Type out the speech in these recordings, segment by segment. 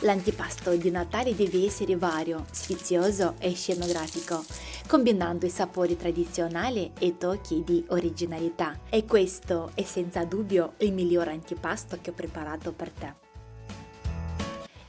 L'antipasto di Natale deve essere vario, sfizioso e scenografico, combinando i sapori tradizionali e tocchi di originalità. E questo è senza dubbio il miglior antipasto che ho preparato per te.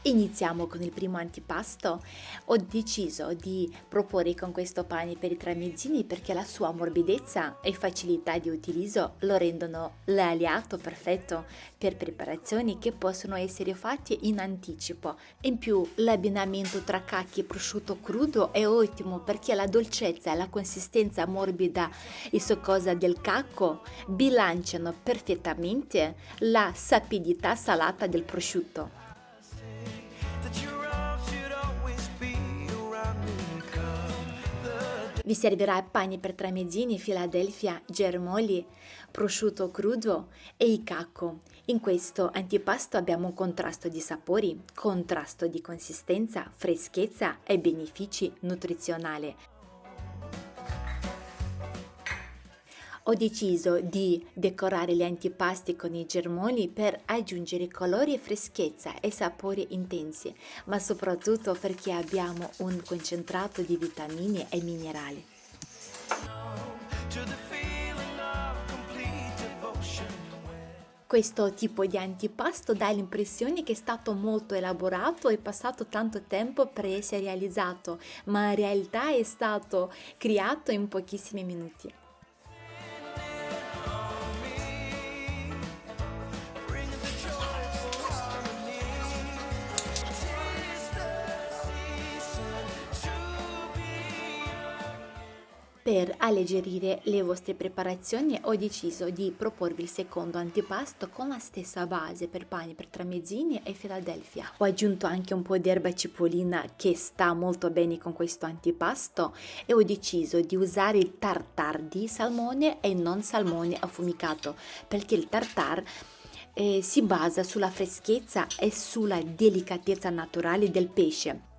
Iniziamo con il primo antipasto. Ho deciso di proporre con questo pane per i tramezzini perché la sua morbidezza e facilità di utilizzo lo rendono l'aliato perfetto per preparazioni che possono essere fatte in anticipo. In più, l'abbinamento tra cacchi e prosciutto crudo è ottimo perché la dolcezza e la consistenza morbida e succosa del cacco bilanciano perfettamente la sapidità salata del prosciutto. Vi servirà pani per tramezzini, Philadelphia, germogli, prosciutto crudo e il cacco. In questo antipasto abbiamo un contrasto di sapori, contrasto di consistenza, freschezza e benefici nutrizionali. Ho deciso di decorare gli antipasti con i germogli per aggiungere colori, freschezza e sapori intensi, ma soprattutto perché abbiamo un concentrato di vitamine e minerali. Questo tipo di antipasto dà l'impressione che è stato molto elaborato e passato tanto tempo per essere realizzato, ma in realtà è stato creato in pochissimi minuti. Per alleggerire le vostre preparazioni ho deciso di proporvi il secondo antipasto con la stessa base per pani per tramezzini e Philadelphia. Ho aggiunto anche un po' di erba cipollina che sta molto bene con questo antipasto e ho deciso di usare il tartare di salmone e non salmone affumicato perché il tartare si basa sulla freschezza e sulla delicatezza naturale del pesce.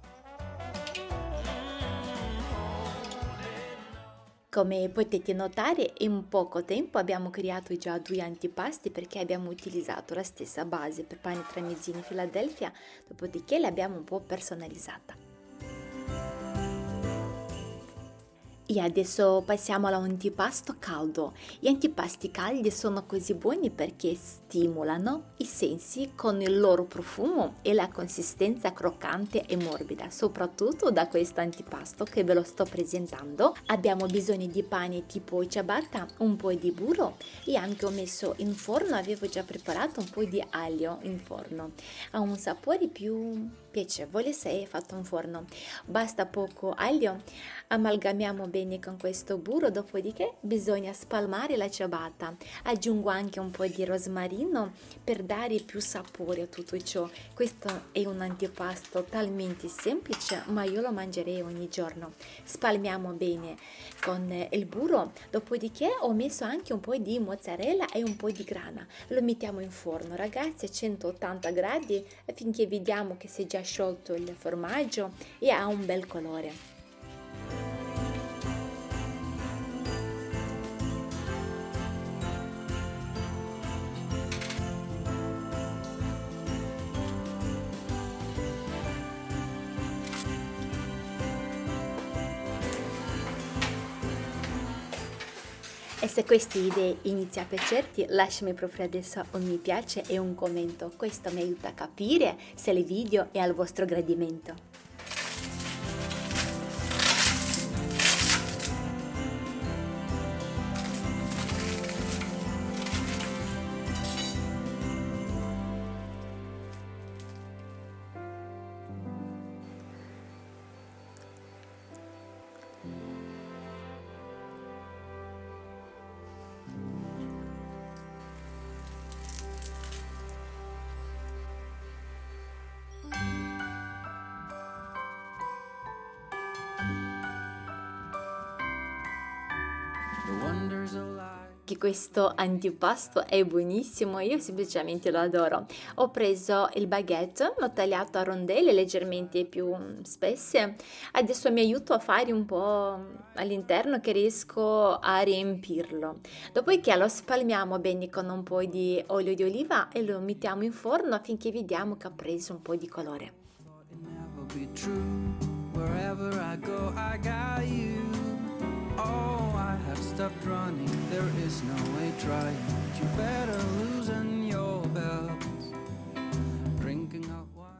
Come potete notare, in poco tempo abbiamo creato già due antipasti perché abbiamo utilizzato la stessa base per pani tramezzini Philadelphia, dopodiché l'abbiamo un po' personalizzata. E adesso passiamo all'antipasto caldo. Gli antipasti caldi sono così buoni perché stimolano i sensi con il loro profumo e la consistenza croccante e morbida. Soprattutto da questo antipasto che ve lo sto presentando abbiamo bisogno di pane tipo ciabatta, un po' di burro e anche ho messo in forno, avevo già preparato un po' di aglio in forno. Ha un sapore più piacevole se è fatto in forno. Basta poco aglio, amalgamiamo bene con questo burro, dopodiché bisogna spalmare la ciabatta. Aggiungo anche un po' di rosmarino per dare più sapore a tutto ciò. Questo è un antipasto talmente semplice, ma io lo mangerei ogni giorno. Spalmiamo bene con il burro, dopodiché ho messo anche un po' di mozzarella e un po' di grana. Lo mettiamo in forno, ragazzi, a 180 gradi finché vediamo che si è già sciolto il formaggio e ha un bel colore. E se queste idee inizia a piacerti, lasciami proprio adesso un mi piace e un commento. Questo mi aiuta a capire se il video è al vostro gradimento. The wonders of life. che questo antipasto è buonissimo, io semplicemente lo adoro. Ho preso il baguette, l'ho tagliato a rondelle leggermente più spesse, adesso mi aiuto a fare un po' all'interno che riesco a riempirlo. Dopodiché lo spalmiamo bene con un po' di olio di oliva e lo mettiamo in forno affinché vediamo che ha preso un po' di colore. It never be true. Wherever I go, I got you. Oh, I have stopped running. There is no way trying. You better loosen your belts. Drinking hot wine.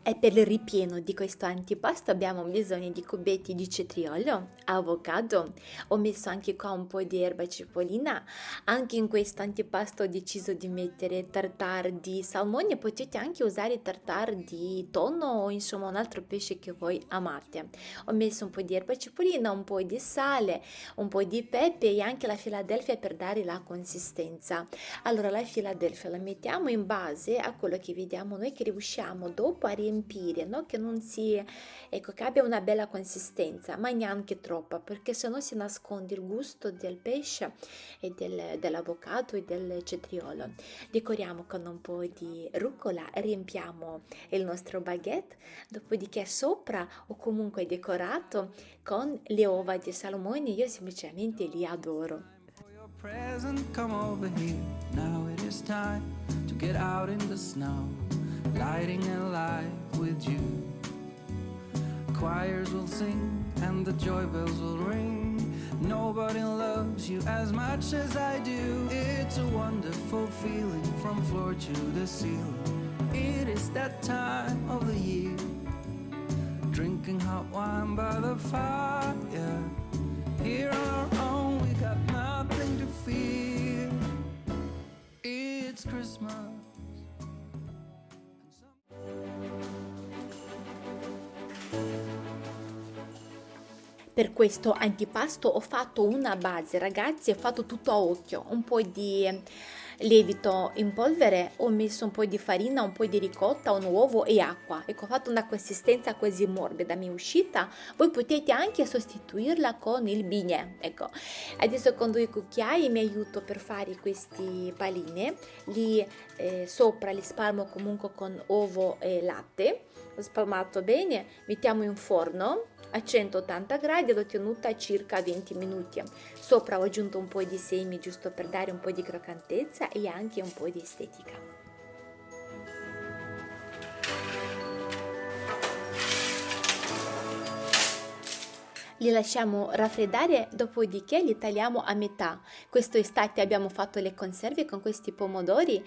E per il ripieno di questo antipasto abbiamo bisogno di cubetti di cetriolo, avocado, ho messo anche qua un po' di erba cipollina, anche in questo antipasto ho deciso di mettere tartare di salmone, potete anche usare tartare di tonno o insomma un altro pesce che voi amate. Ho messo un po' di erba cipollina, un po' di sale, un po' di pepe e anche la Philadelphia per dare la consistenza. Allora la Philadelphia la mettiamo in base a quello che vediamo noi che riusciamo dopo a riempire, no? Che non si, ecco, che abbia una bella consistenza, ma neanche troppa, perché sennò si nasconde il gusto del pesce e dell'avocado e del cetriolo. Decoriamo con un po' di rucola, riempiamo il nostro baguette, dopodiché sopra o comunque decorato con le uova di salmone, io semplicemente li adoro. For your present, come over here. Now it is time to get out in the snow, lighting a light with you. Choirs will sing and the joy bells will ring. Nobody loves you as much as I do. It's a wonderful feeling from floor to the ceiling. It is that time of the year. Drinking hot wine by the fire. Here on our own, we got nothing to fear. It's Christmas. Per questo antipasto ho fatto una base, ragazzi, ho fatto tutto a occhio, un po' di lievito in polvere, ho messo un po' di farina, un po' di ricotta, un uovo e acqua. Ecco, ho fatto una consistenza così morbida, mi è uscita. Voi potete anche sostituirla con il bignè. Ecco, adesso con 2 cucchiai mi aiuto per fare questi paline, li sopra li spalmo comunque con uovo e latte. Ho spalmato bene, mettiamo in forno a 180 gradi, l'ho tenuta circa 20 minuti. Sopra ho aggiunto un po' di semi giusto per dare un po' di croccantezza e anche un po' di estetica. Li lasciamo raffreddare, dopodiché li tagliamo a metà. Quest'estate abbiamo fatto le conserve con questi pomodori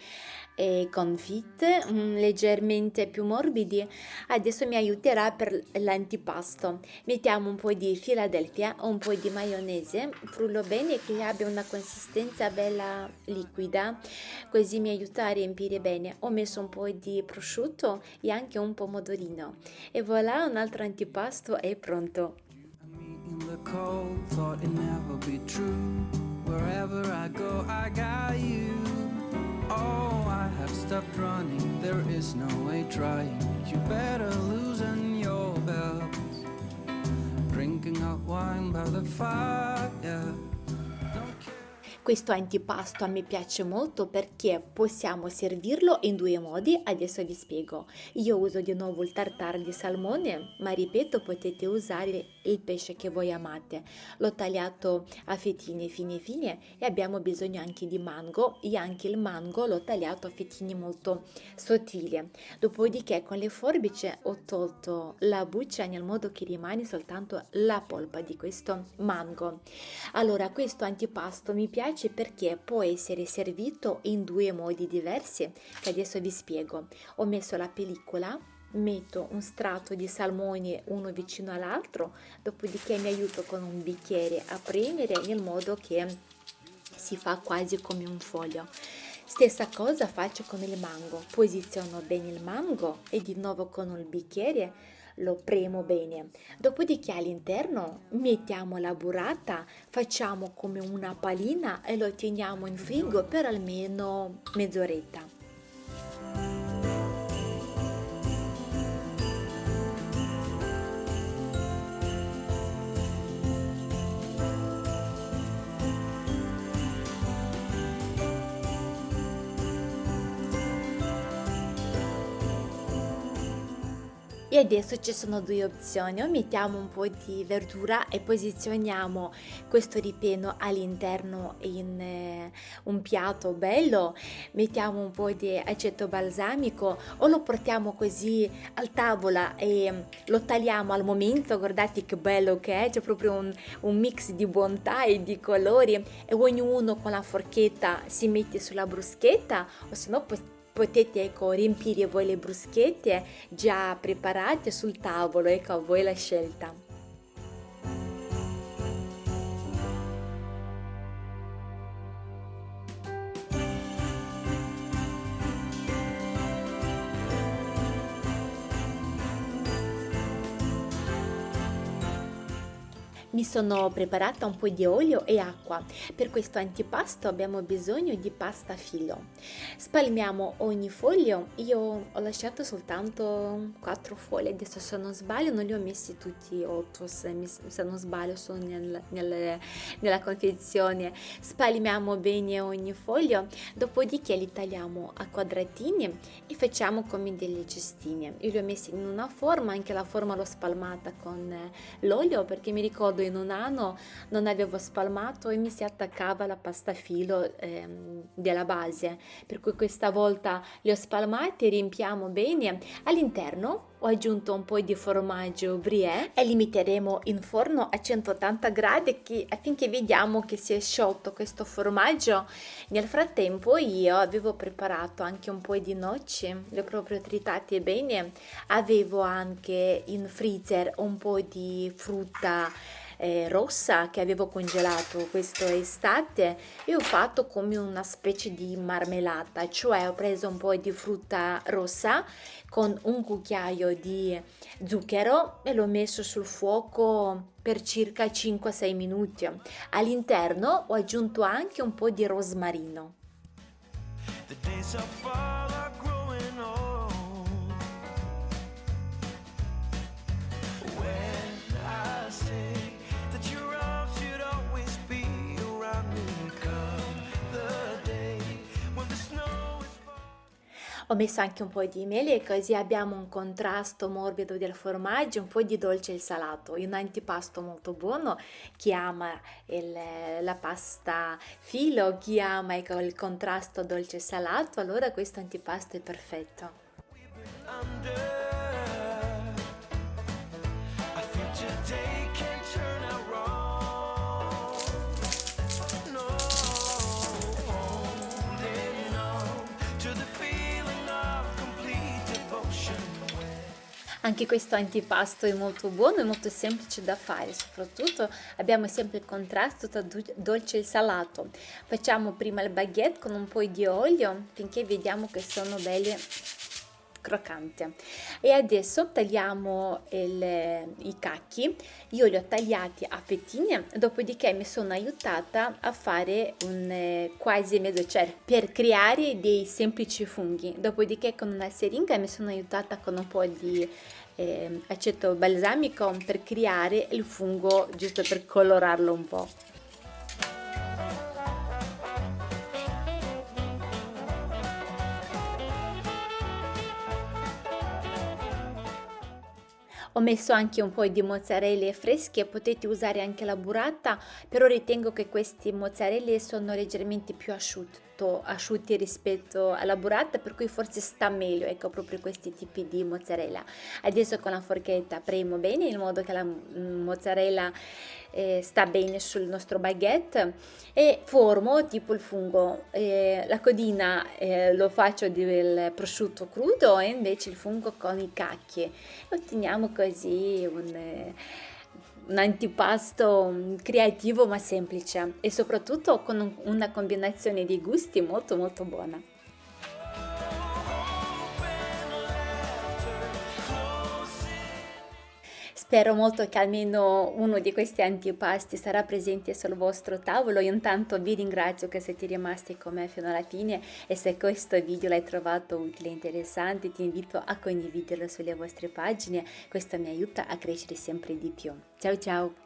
confit, leggermente più morbidi. Adesso mi aiuterà per l'antipasto. Mettiamo un po' di Philadelphia, un po' di maionese, frullo bene che abbia una consistenza bella liquida, così mi aiuta a riempire bene. Ho messo un po' di prosciutto e anche un pomodorino. E voilà, un altro antipasto è pronto. In the cold, thought it never be true. Wherever I go, I got you. Oh, I have stopped running. There is no way trying. You better loosen your belts. Drinking hot wine by the fire. Don't care. Questo antipasto a me piace molto perché possiamo servirlo in 2 modi, adesso vi spiego. Io uso di nuovo il tartare di salmone, ma ripeto, potete usare il pesce che voi amate. L'ho tagliato a fettine fine fine e abbiamo bisogno anche di mango e anche il mango l'ho tagliato a fettine molto sottili. Dopodiché con le forbici ho tolto la buccia nel modo che rimane soltanto la polpa di questo mango. Allora, questo antipasto mi piace perché può essere servito in 2 modi diversi, che adesso vi spiego. Ho messo la pellicola, metto un strato di salmone uno vicino all'altro, dopodiché mi aiuto con un bicchiere a premere nel modo che si fa quasi come un foglio. Stessa cosa faccio con il mango, posiziono bene il mango e di nuovo con il bicchiere lo premo bene. Dopodiché all'interno mettiamo la burrata, facciamo come una palina e lo teniamo in frigo per almeno mezz'oretta. E adesso ci sono due opzioni: o mettiamo un po' di verdura e posizioniamo questo ripieno all'interno in un piatto bello, mettiamo un po' di aceto balsamico, o lo portiamo così al tavola e lo tagliamo al momento. Guardate che bello che è, c'è proprio un mix di bontà e di colori, e ognuno con la forchetta si mette sulla bruschetta, o se no potete, ecco, riempire voi le bruschette già preparate sul tavolo, ecco, a voi la scelta. Mi sono preparata un po' di olio e acqua. Per questo antipasto abbiamo bisogno di pasta filo. Spalmiamo ogni foglio. Io ho lasciato soltanto 4 foglie, adesso se non sbaglio non li ho messi tutti 8, se non sbaglio sono nella confezione. Spalmiamo bene ogni foglio, dopodiché li tagliamo a quadratini e facciamo come delle cestine. Io li ho messi in una forma, anche la forma l'ho spalmata con l'olio, perché mi ricordo in un anno non avevo spalmato e mi si attaccava la pasta filo della base, per cui questa volta li ho spalmati, riempiamo bene. All'interno ho aggiunto un po' di formaggio brie e li metteremo in forno a 180 gradi affinché vediamo che si è sciolto questo formaggio. Nel frattempo io avevo preparato anche un po' di noci, le ho proprio tritate bene, avevo anche in freezer un po' di frutta rossa che avevo congelato questa estate, e ho fatto come una specie di marmellata, cioè ho preso un po' di frutta rossa con un cucchiaio di zucchero e l'ho messo sul fuoco per circa 5-6 minuti. All'interno ho aggiunto anche un po' di rosmarino. The days of fall are growing old. When I say that your arms should always be around me, come the day when the snow is falling. Ho messo anche un po' di mele, così abbiamo un contrasto morbido del formaggio, un po' di dolce e salato. Un antipasto molto buono. Chi ama la pasta filo, chi ama, ecco, il contrasto dolce e salato, allora questo antipasto è perfetto. Under a future day can turn out wrong. No, holding on to the feeling of complete devotion. Anche questo antipasto è molto buono e molto semplice da fare, soprattutto abbiamo sempre il contrasto tra dolce e salato. Facciamo prima il baguette con un po' di olio finché vediamo che sono belle croccante, e adesso tagliamo i cacchi. Io li ho tagliati a fettine, dopodiché mi sono aiutata a fare un quasi mezzo cerchio per creare dei semplici funghi. Dopodiché con una siringa mi sono aiutata con un po' di aceto balsamico per creare il fungo, giusto per colorarlo un po'. Ho messo anche un po' di mozzarelle fresche, potete usare anche la burrata, però ritengo che questi mozzarelle sono leggermente più asciutti rispetto alla burrata, per cui forse sta meglio, ecco, proprio questi tipi di mozzarella. Adesso con la forchetta premo bene in modo che la mozzarella sta bene sul nostro baguette e formo tipo il fungo. La codina lo faccio del prosciutto crudo e invece il fungo con i cacchi. Otteniamo così un antipasto creativo ma semplice, e soprattutto con una combinazione di gusti molto molto buona. Spero molto che almeno uno di questi antipasti sarà presente sul vostro tavolo. Io intanto vi ringrazio che siete rimasti con me fino alla fine, e se questo video l'hai trovato utile e interessante ti invito a condividerlo sulle vostre pagine, questo mi aiuta a crescere sempre di più. Ciao ciao!